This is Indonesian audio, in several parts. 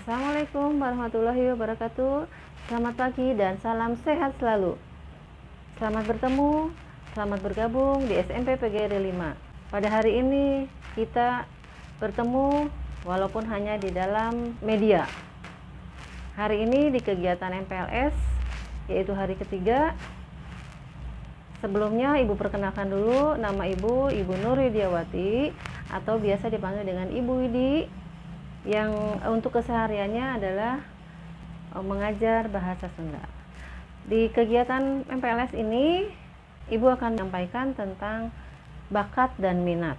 Assalamualaikum warahmatullahi wabarakatuh. Selamat pagi dan salam sehat selalu. Selamat bertemu, selamat bergabung di SMP PGRI 5. Pada hari ini kita bertemu walaupun hanya di dalam media. Hari ini di kegiatan MPLS, yaitu hari ketiga. Sebelumnya Ibu perkenalkan dulu, nama Ibu Nur Widiawati atau biasa dipanggil dengan Ibu Widi, yang untuk kesehariannya adalah mengajar bahasa Sunda. Di kegiatan MPLS ini, Ibu akan menyampaikan tentang bakat dan minat.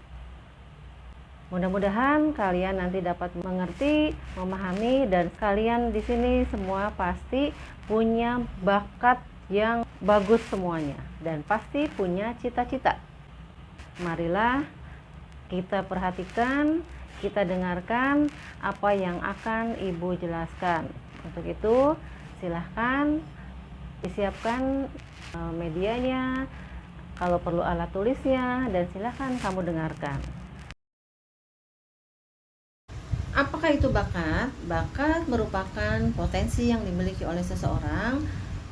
Mudah-mudahan kalian nanti dapat mengerti, memahami, dan kalian di sini semua pasti punya bakat yang bagus semuanya dan pasti punya cita-cita. Marilah kita perhatikan, kita dengarkan apa yang akan Ibu jelaskan. Untuk itu, silahkan disiapkan medianya, kalau perlu alat tulisnya, dan silahkan kamu dengarkan. Apakah itu bakat? Bakat merupakan potensi yang dimiliki oleh seseorang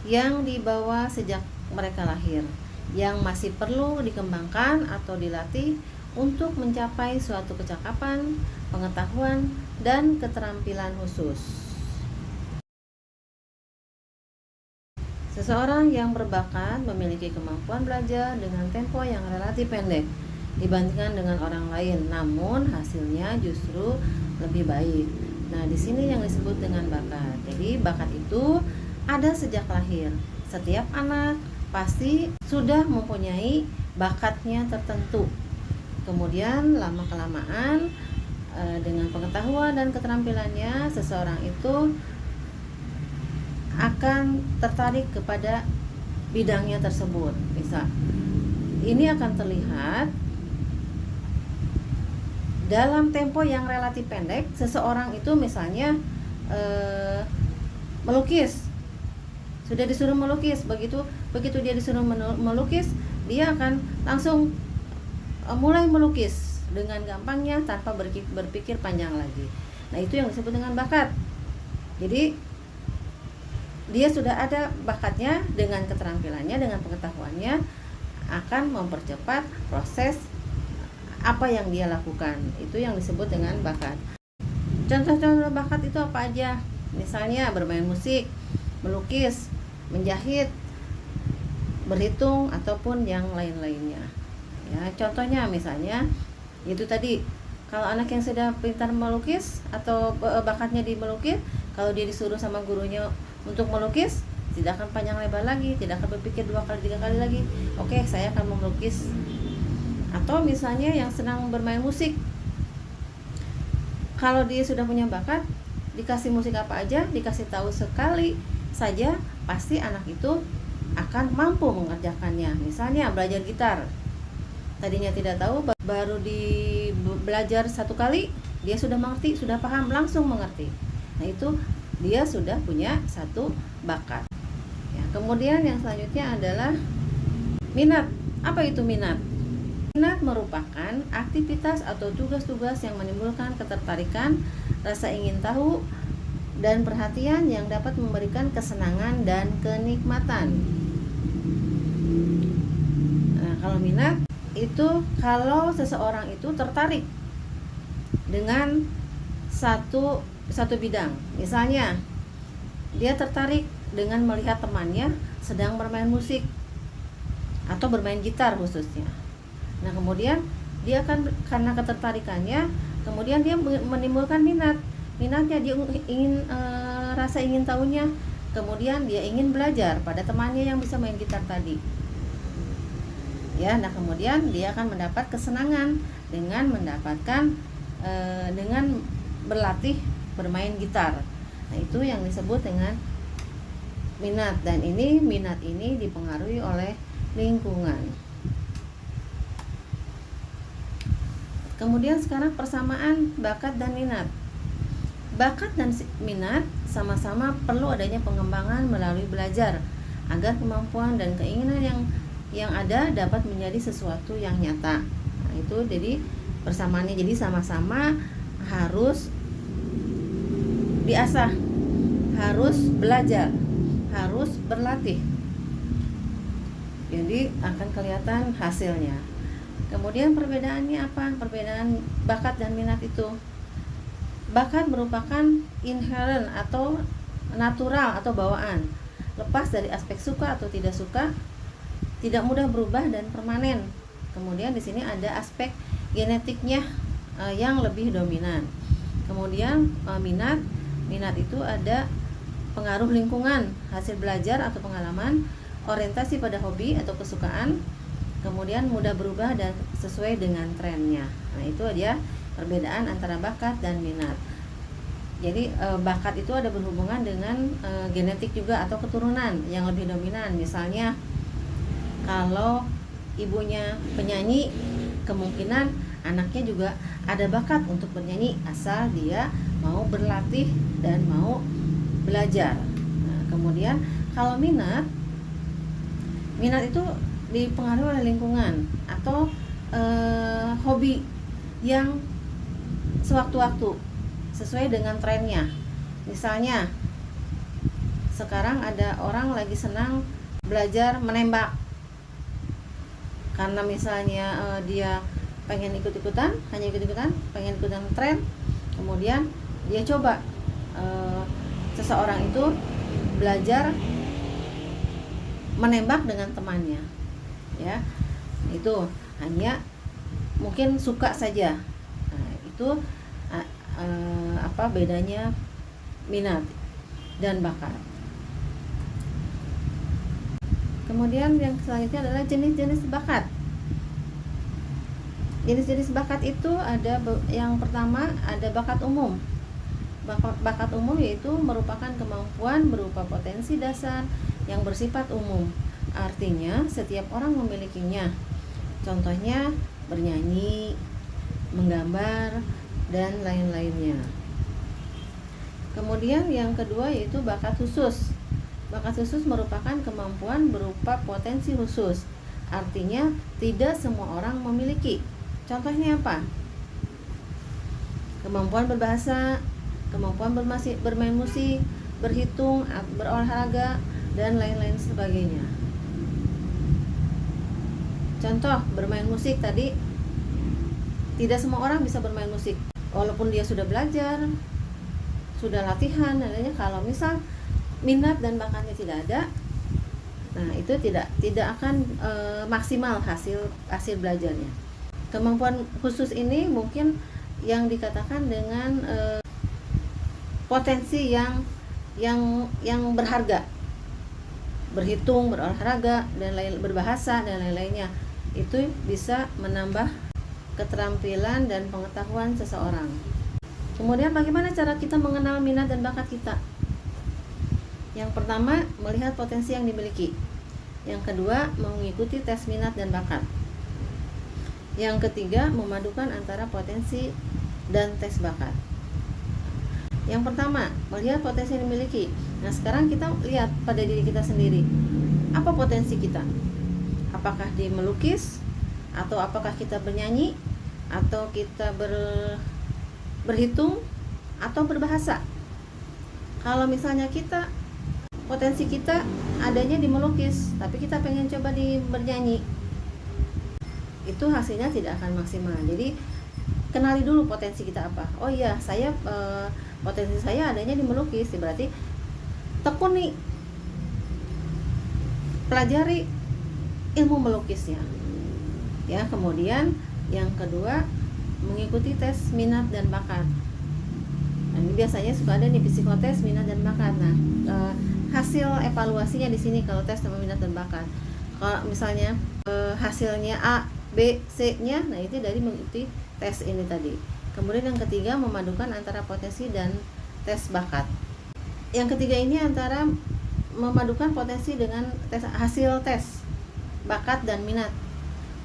yang dibawa sejak mereka lahir, yang masih perlu dikembangkan atau dilatih untuk mencapai suatu kecakapan, pengetahuan, dan keterampilan khusus. Seseorang yang berbakat memiliki kemampuan belajar dengan tempo yang relatif pendek dibandingkan dengan orang lain, namun hasilnya justru lebih baik. Nah, di sini yang disebut dengan bakat. Jadi, bakat itu ada sejak lahir. Setiap anak pasti sudah mempunyai bakatnya tertentu. Kemudian lama-kelamaan dengan pengetahuan dan keterampilannya, seseorang itu akan tertarik kepada bidangnya tersebut. Misal, ini akan terlihat dalam tempo yang relatif pendek. Seseorang itu misalnya melukis, sudah disuruh melukis, begitu dia disuruh melukis, dia akan langsung mulai melukis dengan gampangnya tanpa berpikir panjang lagi. Nah, itu yang disebut dengan bakat. Jadi dia sudah ada bakatnya, dengan keterampilannya, dengan pengetahuannya akan mempercepat proses apa yang dia lakukan. Itu yang disebut dengan bakat. Contoh-contoh bakat itu apa aja? Misalnya bermain musik, melukis, menjahit, berhitung, ataupun yang lain-lainnya. Ya, contohnya misalnya itu tadi, kalau anak yang sudah pintar melukis atau bakatnya di melukis, kalau dia disuruh sama gurunya untuk melukis, tidak akan panjang lebar lagi, tidak akan berpikir 2 kali 3 kali lagi. Oke, saya akan melukis. Atau misalnya yang senang bermain musik, kalau dia sudah punya bakat, dikasih musik apa aja, dikasih tahu sekali saja, pasti anak itu akan mampu mengerjakannya. Misalnya belajar gitar, tadinya tidak tahu, baru belajar 1 kali, dia sudah mengerti, sudah paham, langsung mengerti. Nah, itu dia sudah punya satu bakat. Ya, kemudian yang selanjutnya adalah minat. Apa itu minat? Minat merupakan aktivitas atau tugas-tugas yang menimbulkan ketertarikan, rasa ingin tahu, dan perhatian yang dapat memberikan kesenangan dan kenikmatan. Nah, kalau minat itu kalau seseorang itu tertarik dengan satu bidang. Misalnya dia tertarik dengan melihat temannya sedang bermain musik atau bermain gitar khususnya. Nah, kemudian dia akan, karena ketertarikannya, kemudian dia menimbulkan minatnya, dia ingin rasa ingin tahunya, kemudian dia ingin belajar pada temannya yang bisa main gitar tadi. Ya, nah kemudian dia akan mendapat kesenangan dengan dengan berlatih bermain gitar. Nah, itu yang disebut dengan minat, dan minat ini dipengaruhi oleh lingkungan. Kemudian sekarang persamaan bakat dan minat. Bakat dan minat sama-sama perlu adanya pengembangan melalui belajar agar kemampuan dan keinginan yang ada dapat menjadi sesuatu yang nyata. Nah, itu jadi persamaannya, jadi sama-sama harus diasah, harus belajar, harus berlatih. Jadi akan kelihatan hasilnya. Kemudian perbedaannya apa? Perbedaan bakat dan minat itu. Bakat merupakan inherent atau natural atau bawaan, lepas dari aspek suka atau tidak suka, tidak mudah berubah dan permanen. Kemudian di sini ada aspek genetiknya yang lebih dominan. Kemudian minat itu ada pengaruh lingkungan, hasil belajar atau pengalaman, orientasi pada hobi atau kesukaan, kemudian mudah berubah dan sesuai dengan trennya. Nah, itu dia perbedaan antara bakat dan minat. Jadi bakat itu ada berhubungan dengan genetik juga atau keturunan yang lebih dominan. Misalnya kalau ibunya penyanyi, kemungkinan anaknya juga ada bakat untuk bernyanyi asal dia mau berlatih dan mau belajar. Nah, kemudian kalau minat itu dipengaruhi oleh lingkungan atau hobi yang sewaktu-waktu sesuai dengan trennya. Misalnya sekarang ada orang lagi senang belajar menembak, karena misalnya dia pengen ikut-ikutan, pengen ikutan tren, kemudian dia coba seseorang itu belajar menembak dengan temannya, ya, itu hanya mungkin suka saja. Nah, itu apa bedanya minat dan bakat. Kemudian yang selanjutnya adalah jenis-jenis bakat. Jenis-jenis bakat itu ada yang pertama ada bakat umum. Bakat umum yaitu merupakan kemampuan berupa potensi dasar yang bersifat umum. Artinya setiap orang memilikinya. Contohnya bernyanyi, menggambar, dan lain-lainnya. Kemudian yang kedua yaitu bakat khusus. Bakat khusus merupakan kemampuan berupa potensi khusus. Artinya tidak semua orang memiliki. Contohnya apa? Kemampuan berbahasa, kemampuan bermain musik, berhitung, berolahraga, dan lain-lain sebagainya. Contoh bermain musik tadi, tidak semua orang bisa bermain musik walaupun dia sudah belajar, sudah latihan dan lainnya. Kalau misal minat dan bakatnya tidak ada, nah itu tidak akan maksimal hasil belajarnya. Kemampuan khusus ini mungkin yang dikatakan dengan potensi yang berharga, berhitung, berolahraga, dan berbahasa dan lain-lainnya. Itu bisa menambah keterampilan dan pengetahuan seseorang. Kemudian bagaimana cara kita mengenal minat dan bakat kita? Yang pertama, melihat potensi yang dimiliki. Yang kedua, mengikuti tes minat dan bakat. Yang ketiga, memadukan antara potensi dan tes bakat. Yang pertama, melihat potensi yang dimiliki. Nah, sekarang kita lihat pada diri kita sendiri. Apa potensi kita? Apakah di melukis? Atau apakah kita bernyanyi? Atau kita berhitung? Atau berbahasa? Kalau misalnya potensi kita adanya di melukis, tapi kita pengen coba di bernyanyi, itu hasilnya tidak akan maksimal. Jadi kenali dulu potensi kita apa. Oh iya, potensi saya adanya di melukis, berarti tekuni, pelajari ilmu melukisnya. Ya, kemudian yang kedua, mengikuti tes minat dan bakat. Nah, ini biasanya suka ada nih psikotes minat dan bakat. Nah, hasil evaluasinya di sini kalau tes sama minat dan bakat. Kalau misalnya hasilnya A, B, C-nya, nah itu dari mengikuti tes ini tadi. Kemudian yang ketiga, memadukan antara potensi dan tes bakat. Yang ketiga ini antara memadukan potensi dengan hasil tes bakat dan minat.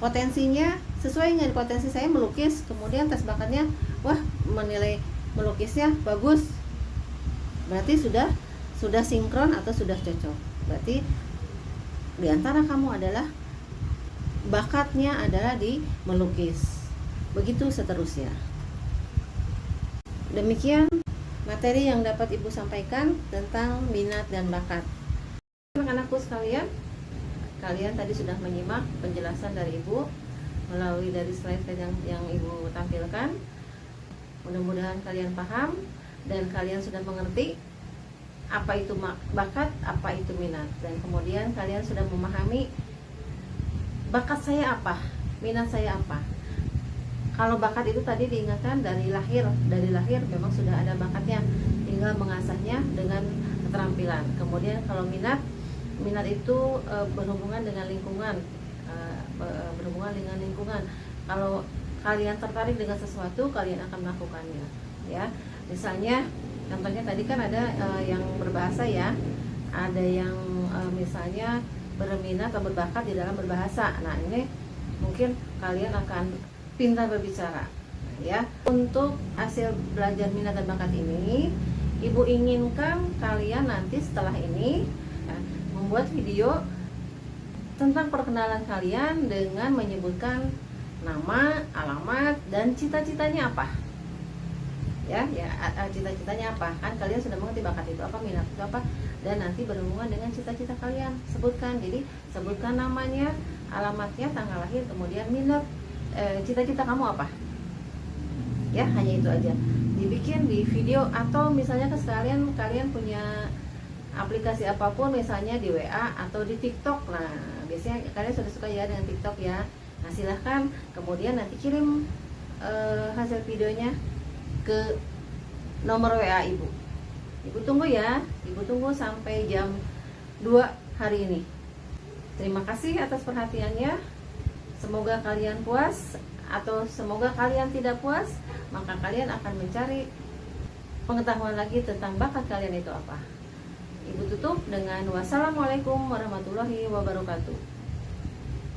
Potensinya sesuai dengan potensi saya melukis, kemudian tes bakatnya, wah, menilai melukisnya bagus, berarti sudah sinkron atau sudah cocok. Berarti di antara kamu adalah bakatnya adalah di melukis. Begitu seterusnya. Demikian materi yang dapat Ibu sampaikan tentang minat dan bakat. Anak-anakku sekalian, kalian tadi sudah menyimak penjelasan dari Ibu melalui dari slide yang Ibu tampilkan. Mudah-mudahan kalian paham dan kalian sudah mengerti apa itu bakat, apa itu minat, dan kemudian kalian sudah memahami bakat saya apa, minat saya apa. Kalau bakat itu tadi diingatkan dari lahir memang sudah ada bakatnya, tinggal mengasahnya dengan keterampilan. Kemudian kalau minat itu berhubungan dengan lingkungan, Kalau kalian tertarik dengan sesuatu, kalian akan melakukannya, ya. Misalnya, contohnya tadi kan ada yang berbahasa, ya. Ada yang misalnya berminat atau berbakat di dalam berbahasa. Nah, ini mungkin kalian akan pintar berbicara, ya. Untuk hasil belajar minat dan bakat ini, Ibu inginkan kalian nanti setelah ini ya, membuat video tentang perkenalan kalian dengan menyebutkan nama, alamat, dan cita-citanya apa. Ya, cita-citanya apa? Kan kalian sudah mengerti bakat itu apa, minat itu apa, dan nanti berhubungan dengan cita-cita kalian. Sebutkan, jadi sebutkan namanya, alamatnya, tanggal lahir, kemudian minat, cita-cita kamu apa. Ya, hanya itu aja. Dibikin di video, atau misalnya sekalian kalian punya aplikasi apapun, misalnya di WA atau di TikTok. Nah, biasanya kalian sudah suka ya dengan TikTok, ya. Nah, silahkan kemudian nanti kirim hasil videonya ke nomor WA Ibu. Ibu tunggu, ya. Ibu tunggu sampai jam 2 hari ini. Terima kasih atas perhatiannya. Semoga kalian puas, atau semoga kalian tidak puas, maka kalian akan mencari pengetahuan lagi tentang bakat kalian itu apa. Ibu tutup dengan wassalamualaikum warahmatullahi wabarakatuh.